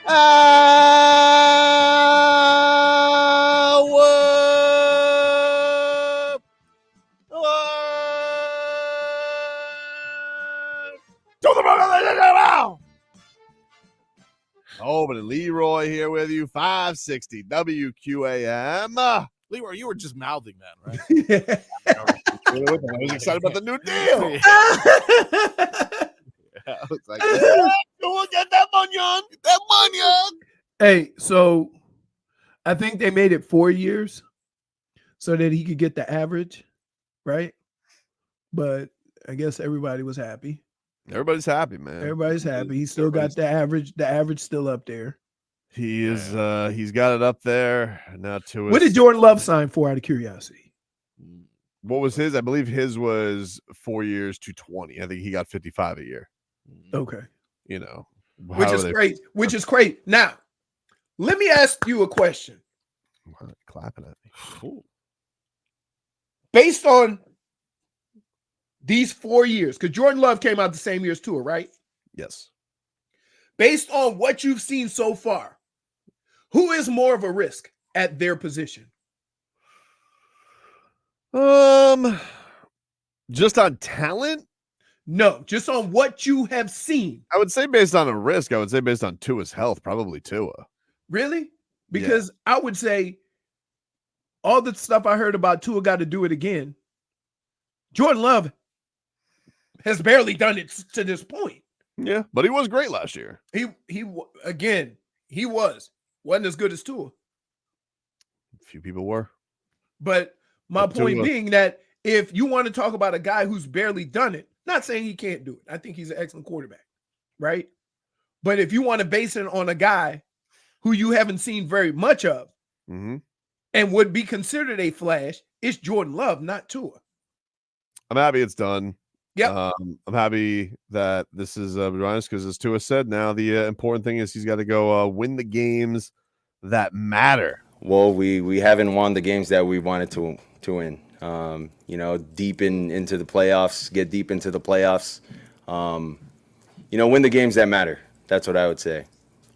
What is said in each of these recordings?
Tobin and Leroy here with you, 560 WQAM. Leroy, you were just mouthing that, right? I was excited about the new deal. I was like, get that Munyun. Get that Munyun. Hey, so I think they made it 4 years so that he could get the average, right? But I guess everybody was happy. Everybody's happy, man. Everybody's happy. He still got the average. The average still up there. He is. He's got it up there now. To what did Jordan Love sign for? Out of curiosity, what was his? I believe his was 4 years to 20. I think he got 55 a year. Okay, you know, which is great. Which is great. Now, let me ask you a question. Clapping at me. Ooh. Based on these 4 years, because Jordan Love came out the same year as Tua, right? Yes. Based on what you've seen so far, who is more of a risk at their position? Just on talent? No, just on what you have seen. I would say based on a risk. I would say based on Tua's health, probably Tua. Really? Because I would say all the stuff I heard about Tua got to do it again. Jordan Love has barely done it to this point. Yeah, but he was great last year. He wasn't as good as Tua. A few people were. But my point being that if you want to talk about a guy who's barely done it, not saying he can't do it. I think he's an excellent quarterback, right? But if you want to base it on a guy who you haven't seen very much of and would be considered a flash, it's Jordan Love, not Tua. I'm happy it's done. Yeah, I'm happy that this is honest, because as Tua said, now the important thing is he's got to go win the games that matter. Well, we haven't won the games that we wanted to win. Deep into the playoffs, get deep into the playoffs. Win the games that matter. That's what I would say.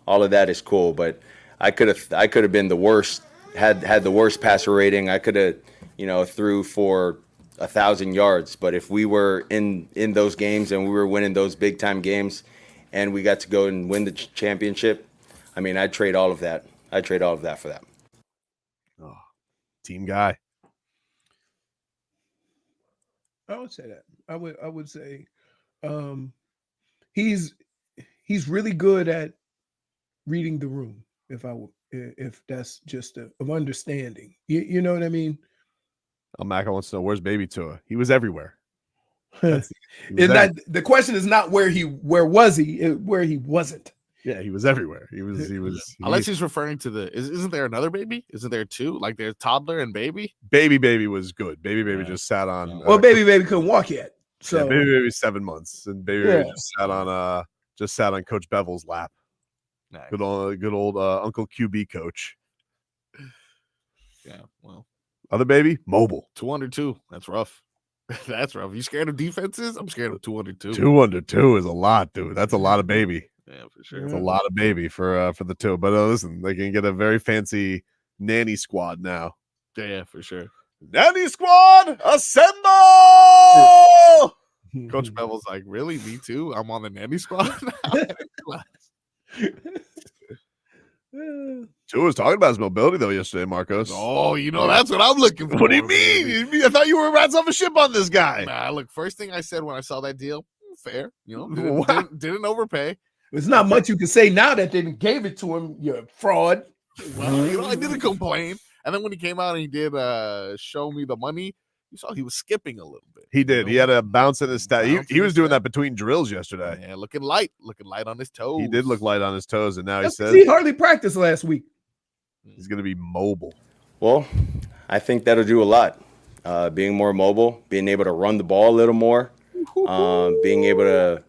All of that is cool, but I could have been the worst. Had the worst passer rating. I could have, threw for 1,000 yards. But if we were in those games and we were winning those big time games, and we got to go and win the championship, I mean, I'd trade all of that. I'd trade all of that for that. Oh, team guy. I would say that. I would say he's really good at reading the room. If that's just of understanding, you know what I mean. Mac wants to know, where's baby Tua? He was everywhere. The question is not where was he, where he wasn't. Yeah, he was everywhere. He was. Unless he's referring to isn't there another baby? Isn't there two? Like there's toddler and baby? Baby was good. Baby just sat on. Well, baby couldn't walk yet. So yeah, baby's 7 months, and baby just sat on Coach Bevel's lap. Nice. Good old Uncle QB coach. Yeah, well. Other baby, mobile. 202. That's rough. That's rough. You scared of defenses? I'm scared of 202. 202 is a lot, dude. That's a lot of baby. Yeah, for sure. It's a lot of baby for the two. But listen, they can get a very fancy nanny squad now. Yeah, for sure. Nanny squad, assemble! Coach Bevel's like, really? Me too? I'm on the nanny squad? Tua was talking about his mobility though yesterday, Marcos. Oh, that's what I'm looking for. What do you mean? I thought you were rats off a ship on this guy. Nah, look, first thing I said when I saw that deal, fair. Didn't overpay. There's not much you can say now that they gave it to him. You're a fraud. Well, I didn't complain. And then when he came out and he did show me the money, you saw he was skipping a little bit. He did. He had a bounce in his stat. He was doing that between drills yesterday. Yeah, looking light on his toes. He did look light on his toes, and now he says he hardly practiced last week. He's going to be mobile. Well, I think that'll do a lot. Being more mobile, being able to run the ball a little more, being able to,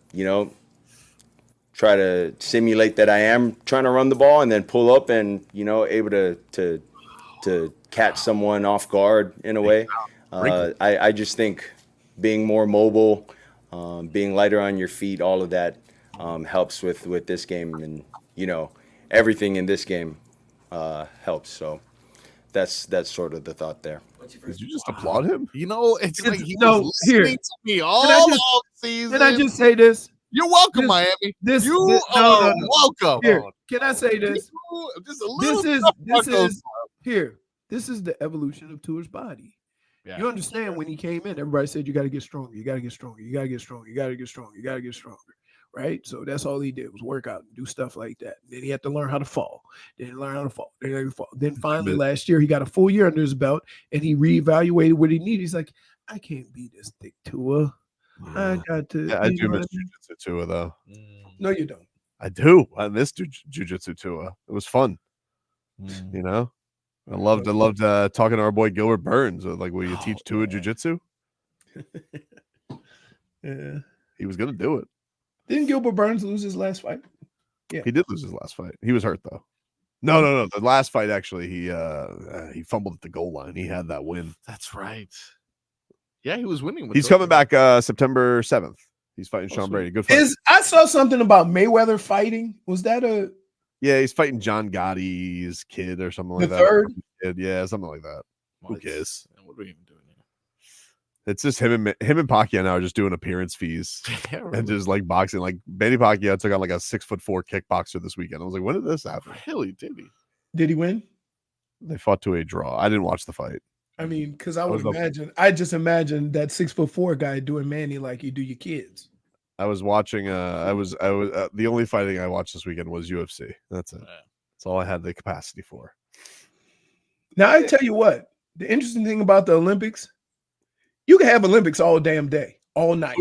try to simulate that I am trying to run the ball and then pull up and, able to catch someone off guard in a way. I just think being more mobile, being lighter on your feet, all of that helps with this game. And, everything in this game helps. So that's sort of the thought there. Did you just applaud him? You know, it's like he no, was here. listening to me all off season. Can I just say this? You're welcome, Miami. You are welcome. Here, can I say this? Just a little This is the evolution of Tua's body. Yeah. You understand when he came in, everybody said you got to get stronger, you got to get stronger, you got to get stronger, you got to get stronger, you got to get stronger. Right? So that's all he did was work out and do stuff like that. Then he had to learn how to fall. Then finally last year he got a full year under his belt and he reevaluated what he needed. He's like, I can't be this thick Tua. I got to. Yeah, I do miss Jiu-Jitsu Tua though. No, you don't. I do. I miss Jiu-Jitsu Tua. It was fun. You know, I loved talking to our boy Gilbert Burns. Like, will you teach Tua Jiu-Jitsu? Yeah, he was gonna do it. Didn't Gilbert Burns lose his last fight? Yeah, he did lose his last fight. He was hurt though. No. The last fight actually, he fumbled at the goal line. He had that win. That's right. Yeah, he was winning. He's coming back September 7th. He's fighting Sean Brady. Good fight. I saw something about Mayweather fighting. Was that a? Yeah, he's fighting John Gotti's kid or something like that. Third? Yeah, something like that. Who cares? What are we even doing here? It's just him and Pacquiao now are just doing appearance fees and just like boxing. Like Manny Pacquiao took on like a 6'4" kickboxer this weekend. I was like, when did this happen? Really? Did he? Did he win? They fought to a draw. I didn't watch the fight. I mean, because I just imagine that 6'4" guy doing Manny like you do your kids. I was watching. I was the only fighting I watched this weekend was UFC. That's it. That's all I had the capacity for. Now I tell you what, the interesting thing about the Olympics, you can have Olympics all damn day, all night.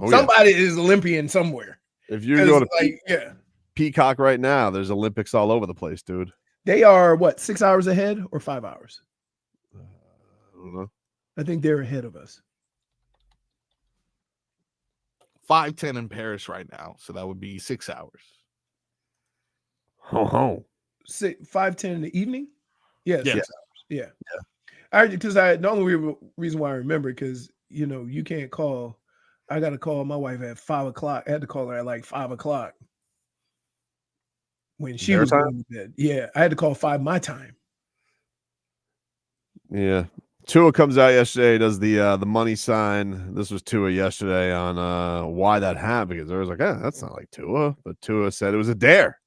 Somebody is Olympian somewhere. If you go to Peacock right now, there's Olympics all over the place, dude. They are what, 6 hours ahead or 5 hours? I don't know. I think they're ahead of us. 5:10 in Paris right now, so that would be 6 hours. 5:10 in the evening. Yeah, 6 hours. Yeah. Because the only reason why I remember because you can't call. I got to call my wife at 5 o'clock. I had to call her at like 5 o'clock when she was going to bed. Yeah, I had to call 5 my time. Yeah. Tua comes out yesterday, does the money sign. This was Tua yesterday on why that happened, because there was like, that's not like Tua. But Tua said it was a dare.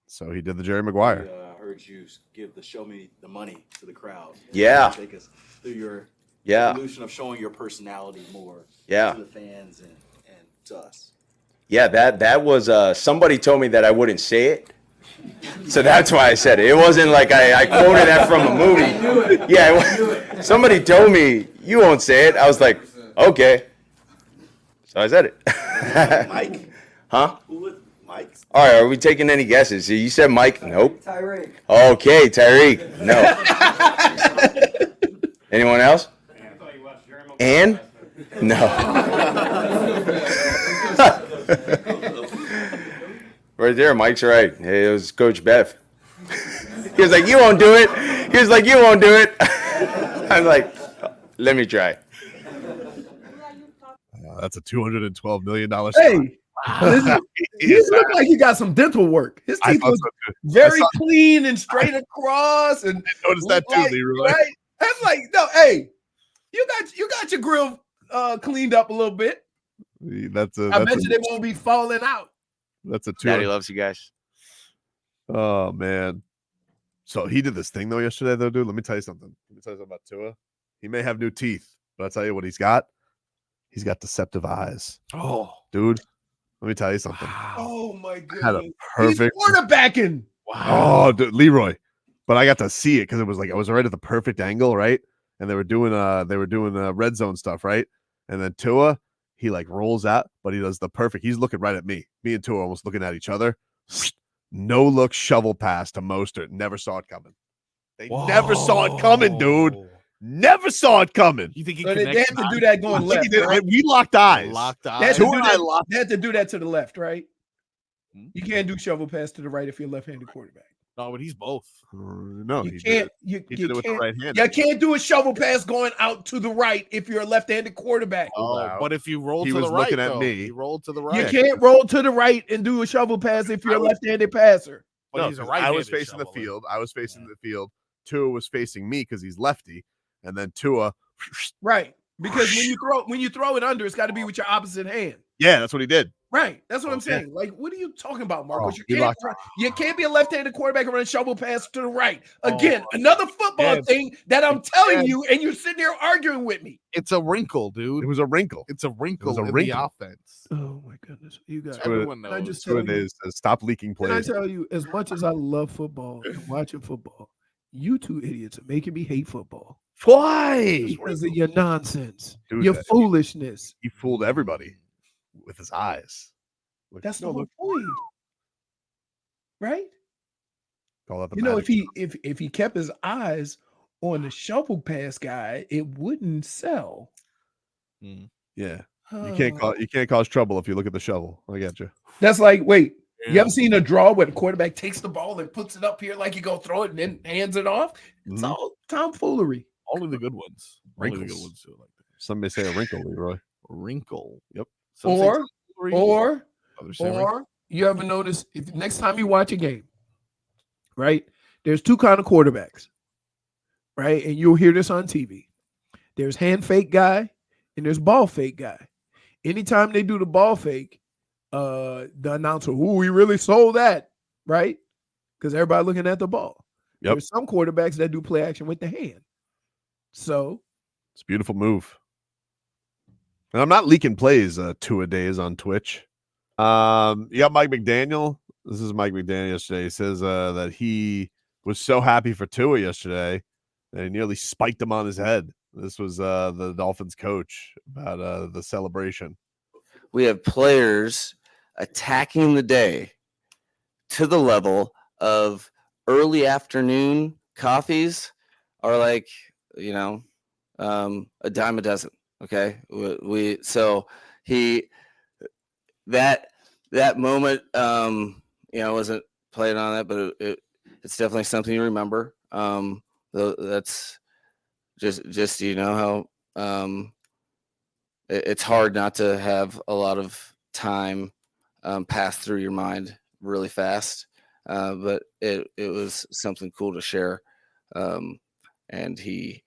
So he did the Jerry Maguire. I heard you give the show me the money to the crowd. Yeah. Take us through your evolution of showing your personality more to the fans and to us. Yeah, that was somebody told me that I wouldn't say it. So that's why I said it. It wasn't like I quoted that from a movie. Yeah, somebody told me you won't say it. I was like, okay. So I said it. Mike? Huh? Who would Mike? All right, are we taking any guesses? You said Mike? Nope. Tyreek. Okay, Tyreek. No. Anyone else? Ann? No. Right there, Mike's right. Hey, it was Coach Bev. He was like, you won't do it. He was like, you won't do it. I'm like, let me try. That's a $212 million. Hey, he looked like he got some dental work. His teeth was very clean and straight across. And I noticed that too, Leroy. Right? I'm like, no, hey, you got your grill cleaned up a little bit. I bet you they won't be falling out. That's a 2. Daddy loves you guys. Oh man. So he did this thing though yesterday, though, dude. Let me tell you something. About Tua. He may have new teeth, but I'll tell you what he's got. He's got deceptive eyes. Oh, dude. Let me tell you something. wow. Oh my goodness. Had a perfect He's quarterbacking. Wow. Oh, dude, Leroy. But I got to see it because it was like I was right at the perfect angle, right? And they were doing red zone stuff, right? And then Tua, he like rolls out, but he does the perfect. He's looking right at me. Me and Tua are almost looking at each other. No look shovel pass to Mostert. Never saw it coming. They never saw it coming, dude. Never saw it coming. You think he they had to do that going left? Right? We locked eyes. Locked eyes. They had to do that to the left, right? You can't do shovel pass to the right if you're a left-handed quarterback. No, but he's both. No, you can't. You did it with the right hand. You can't do a shovel pass going out to the right if you're a left-handed quarterback. Oh, but if you roll he to the was right, looking at me. He rolled to the right. You can't roll to the right and do a shovel pass if you're a left-handed passer. But No, he's a 'cause right. I was facing the field. I was facing the field. Tua was facing me because he's lefty, and then Tua. Right. Because when you throw it under, it's got to be with your opposite hand. Yeah, that's what he did. Right. That's what I'm yeah. saying. Like, what are you talking about, Marcos? Oh, You can't be a left-handed quarterback and run a shovel pass to the right. Oh, Again, another football man. thing that I'm telling you, and you're sitting there arguing with me. It's a wrinkle, dude. It was a wrinkle. It's a wrinkle a in wrinkle. the offense. Oh my goodness, you guys! Everyone Can I knows. just Tua tell you? is stop leaking Can I plays. tell you? As much as I love football and watching football, you two idiots are making me hate football Why? because of your nonsense, Dude, your foolishness. He fooled everybody with his eyes. Look, That's the no, whole look, point, right? call that the You know, magic. if he kept his eyes on the shovel pass guy, it wouldn't sell. Yeah, you can't cause trouble if you look at the shovel. I get you. That's like, wait, Yeah. you ever seen a draw where the quarterback takes the ball and puts it up here like you go throw it and then hands it off? It's Mhm. all tomfoolery. Only the good ones. Only the good Wrinkles. ones do it like that. Some may say a wrinkle, Leroy. Wrinkle. Yep. Some say tomfoolery, Or others say wrinkle. Or you ever notice if next time you watch a game, right? There's two kind of quarterbacks, right? And you'll hear this on TV. There's hand fake guy and there's ball fake guy. Anytime they do the ball fake, the announcer, "Ooh, he really sold that," right? Because everybody looking at the ball. Yep. There's some quarterbacks that do play action with the hand. So It's a beautiful move. And I'm not leaking plays 2-a-days on Twitch. You got Mike McDaniel. This is Mike McDaniel yesterday. He says that he was so happy for Tua yesterday that he nearly spiked him on his head. This was the Dolphins coach about the celebration. We have players attacking the day to the level of early afternoon coffees are like, a dime a dozen. Okay. That moment, wasn't playing on that, but it's definitely something you remember. That's just how it's hard not to have a lot of time pass through your mind really fast, but it was something cool to share, and he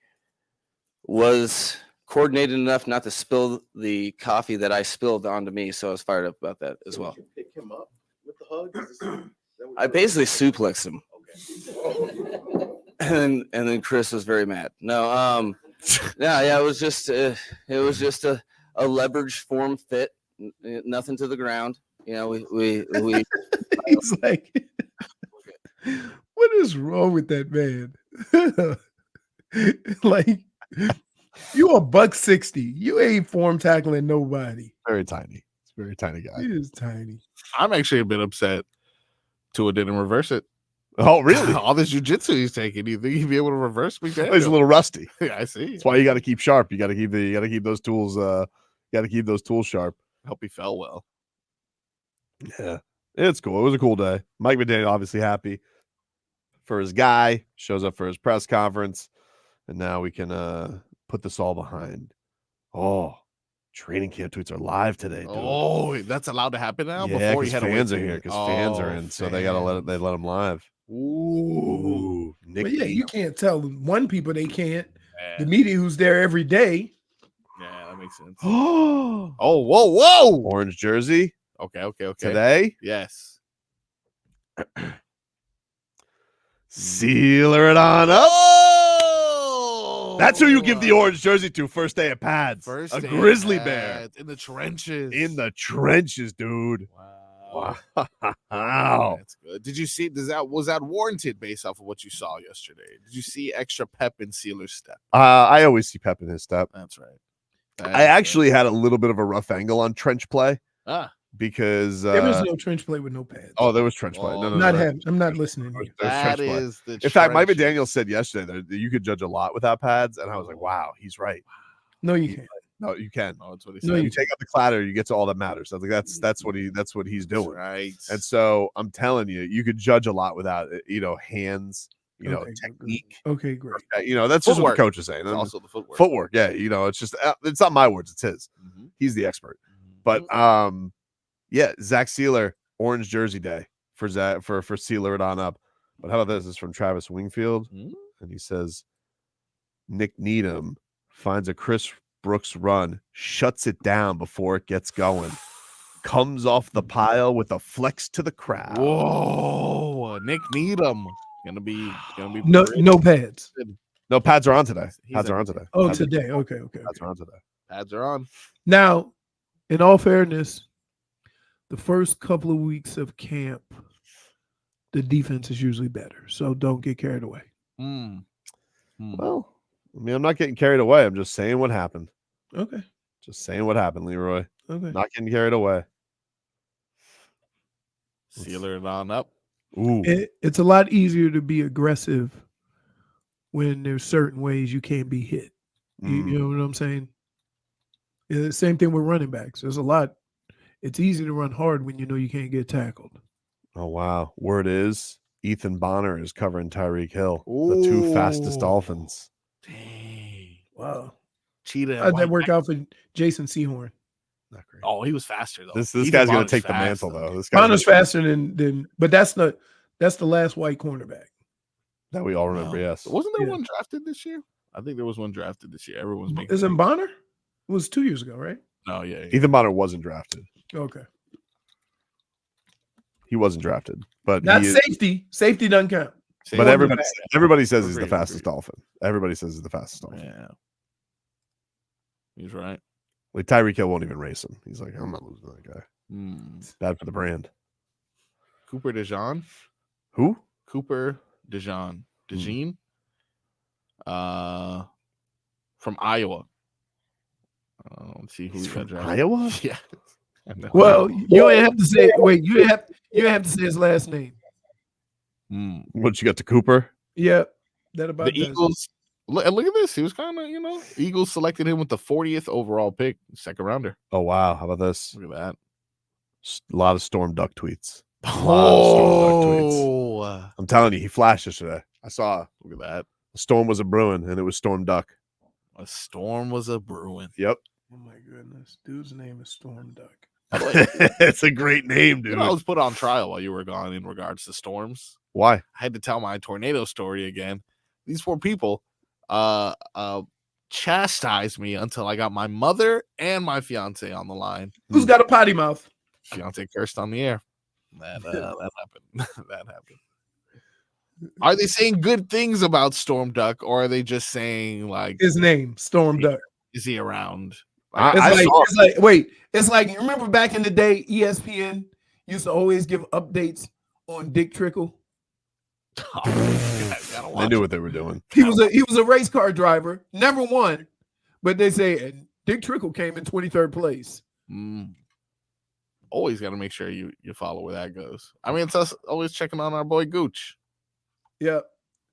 was coordinated enough not to spill the coffee that I spilled onto me, so I was fired up about that as well. Did you pick him up with the hug? I basically suplexed him. And then Chris was very mad. No, it was just a leverage form fit, nothing to the ground. We he's like, what is wrong with that man? Like, you a $160. You ain't form tackling nobody. Very tiny. It's a very tiny guy. He is tiny. I'm actually a bit upset Tua didn't reverse it. Oh, really? All this jujitsu he's taking, do you think he'd be able to reverse McDaniel? He's a little rusty. Yeah, I see. That's why you got to keep sharp. You got to keep those tools. Got to keep those tools sharp. I hope he fell well. Yeah, it's cool. It was a cool day. Mike McDaniel obviously happy for his guy. Shows up for his press conference, and now we can put this all behind. Oh, training camp tweets are live today. Dude. Oh, that's allowed to happen now. Yeah, Before he because had to wait fans are till- here. Because fans are in, so they gotta let them live. Ooh, But yeah, you can't tell one people they can't. Yeah, The media who's there every day. yeah, that makes sense. Oh, Oh, whoa. orange jersey Okay. today. Yes. Sealer it on up. Oh, That's who you give the orange jersey to first day of pads. First a day grizzly of bear pads in the trenches. in the trenches, dude. Wow. Wow. That's good. Did you see? Was that warranted based off of what you saw yesterday? Did you see extra pep in Sealer's step? I always see pep in his step. That's right. I actually had a little bit of a rough angle on trench play because There is no trench play with no pads. oh, there was trench play. No, Oh, no, no. I'm not listening here. There's that trench play. is the. In fact, Mike trenches. McDaniel said yesterday that you could judge a lot without pads, and I was like, wow, he's right. No, you can't. No, you can. Oh, that's what he No, said. You take out the clatter, you get to all that matters. I think that's what he's That's doing. right. And so I'm telling you, you could judge a lot without hands, Okay, technique. Okay, great. That's just what Footwork. the coach is saying. It's also the footwork. Footwork, yeah. It's just it's not my words, it's his. Mhm. He's the expert. Mhm. But yeah, Zach Sealer, orange jersey day. for Sealer it on up. But how about this? This is from Travis Wingfield, and he says Nick Needham finds a Chris Brooks run, shuts it down before it gets going, comes off the pile with a flex to the crowd. Whoa, Nick Needham gonna be no pads. No, pads are on today. He's Pads are on everything. today. Oh, Pads today. Okay. Pads are on today. Pads are on. Now, in all fairness, the first couple of weeks of camp, the defense is usually better. So don't get carried away. Well, I mean, I'm not getting carried away. I'm just saying what happened. Okay. Just saying what happened, Leroy. Okay. Not getting carried away. Sealer it on up. Ooh. It's a lot easier to be aggressive when there's certain ways you can't be hit. You know what I'm saying? Yeah, same thing with running backs. There's a lot. It's easy to run hard when you know you can't get tackled. Oh, wow. Word is Ethan Bonner is covering Tyreek Hill, the two fastest Dolphins. Dang. Wow. Cheetah. How'd that work out for Jason Sehorn? Not great. Oh, he was faster though. This Ethan guy's going Bonner's to take the fast, mantle, though. This Bonner's faster than but that's the last white cornerback. That we all remember, yes. Wasn't there Yeah. one drafted this year? I think there was one drafted this year. Everyone's making. Isn't Bonner? It was 2 years ago, right? No, yeah. Ethan Bonner wasn't drafted. Okay. He wasn't drafted, but Not he is, safety. Safety doesn't count. but everybody says he's the Agreed, fastest agreed. Dolphin. Everybody says he's the fastest Dolphin. Yeah. He's right. Like Tyreek Hill won't even race him. He's like, I'm not losing to that guy. It's bad for the brand. Cooper DeJean. Who? Cooper DeJean. DeJean. From Iowa. Let's see who he got drafted. Iowa? Yeah. I know. Well, you ain't have to say. Wait, you ain't have to say his last name. What you got to Cooper? Yeah, that about The does it. Eagles. Look at this. He was kind of, Eagles selected him with the 40th overall pick, second rounder. Oh wow! How about this? Look at that. A lot of Storm Duck tweets. A lot of Storm Duck tweets. I'm telling you, he flashed yesterday. I saw. Look at that. A storm was a brewing, and it was Storm Duck. A storm was a brewing. Yep. Oh my goodness, dude's name is Storm Duck. It's a great name, dude. I was put on trial while you were gone in regards to storms. Why? I had to tell my tornado story again. These poor people chastised me until I got my mother and my fiance on the line. Who's got a potty mouth? Fiance cursed on the air. That happened. That happened. Are they saying good things about Storm Duck, or are they just saying like His name, Storm Duck. is he around? It's like you remember back in the day, ESPN used to always give updates on Dick Trickle. I knew what they were doing. He was a race car driver, never won, but they say Dick Trickle came in 23rd place. Always got to make sure you follow where that goes. I mean, it's us always checking on our boy Gooch. Yeah,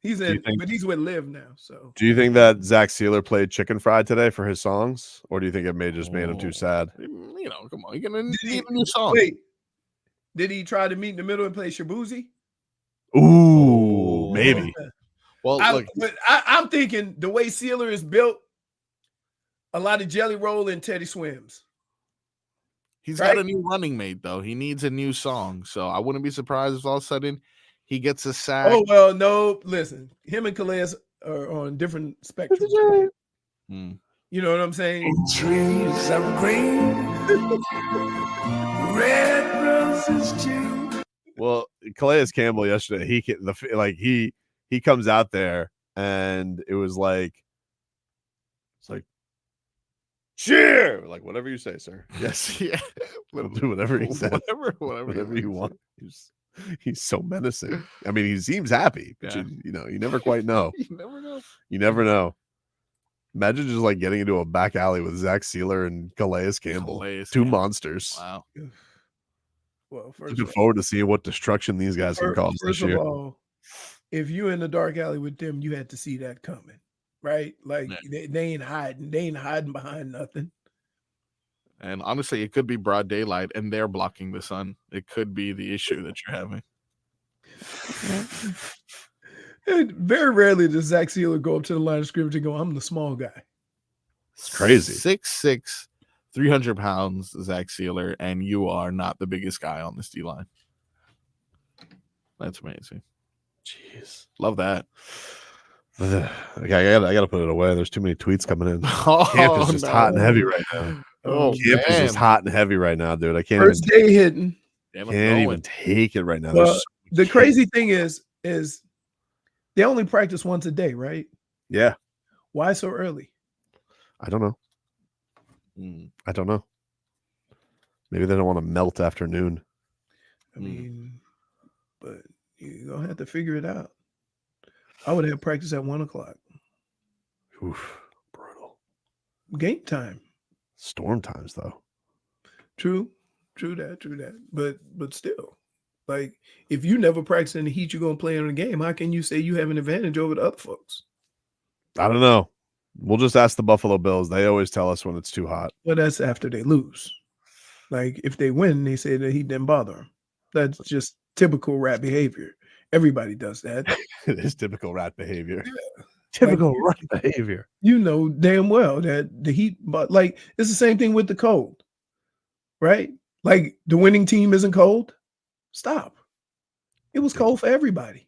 but he's with Liv now. So, do you think that Zach Sealer played Chicken Fried today for his songs, or do you think it may just made him too sad? Come on, you're gonna need a new song. Wait, did he try to meet in the middle and play Shabuzi? Ooh, maybe. Well, I'm thinking the way Sealer is built, a lot of Jelly Roll and Teddy Swims. He's got a new running mate though. He needs a new song, so I wouldn't be surprised if all of a sudden he gets a sack. Oh well, no. Listen, him and Calais are on different spectrums. You know what I'm saying? Trees are green, red roses too. Well, Calais Campbell yesterday, he comes out there and it was like, cheer, like whatever you say, sir. Yes, yeah, we'll do whatever he says. Whatever you want. He's so menacing. I mean, he seems happy, but you never quite know. You never know. Imagine just like getting into a back alley with Zach Sealer and Calais Campbell, two monsters. Wow. Well, looking forward to seeing what destruction these guys can cause this year. First of all, if you're in the dark alley with them, you had to see that coming, right? Like they ain't hiding. They ain't hiding behind nothing. And honestly, it could be broad daylight and they're blocking the sun. It could be the issue that you're having. And very rarely does Zach Sealer go up to the line of scrimmage and go, I'm the small guy. It's crazy. 6'6", 300 pounds, Zach Sealer, and you are not the biggest guy on this D-line. That's amazing. Jeez. Love that. Okay, I gotta put it away. There's too many tweets coming in. Oh, Camp is just hot and no. heavy right now. Oh, Camp is just man. hot and heavy right now, dude. I can't First day hitting. Damn, I'm can't even going. take it right now. Well, There's so the much crazy hate. thing is they only practice once a day, right? Yeah, Why so early? I don't know. I don't know. Maybe they don't want to melt after noon. I mean, but you're gonna have to figure it out. I would have practice at 1 o'clock. Oof, brutal. Game time. Storm times though. True that. But still, like if you never practice in the heat, you're gonna play in a game. How can you say you have an advantage over the other folks? I don't know. We'll just ask the Buffalo Bills. They always tell us when it's too hot. Well, that's after they lose. Like if they win, they say that he didn't bother them. That's just typical rat behavior. Everybody does that. It is typical rat behavior. Yeah. Typical rat behavior. You know damn well that the heat, but like it's the same thing with the cold, right? Like the winning team isn't cold. Stop. It was cold for everybody.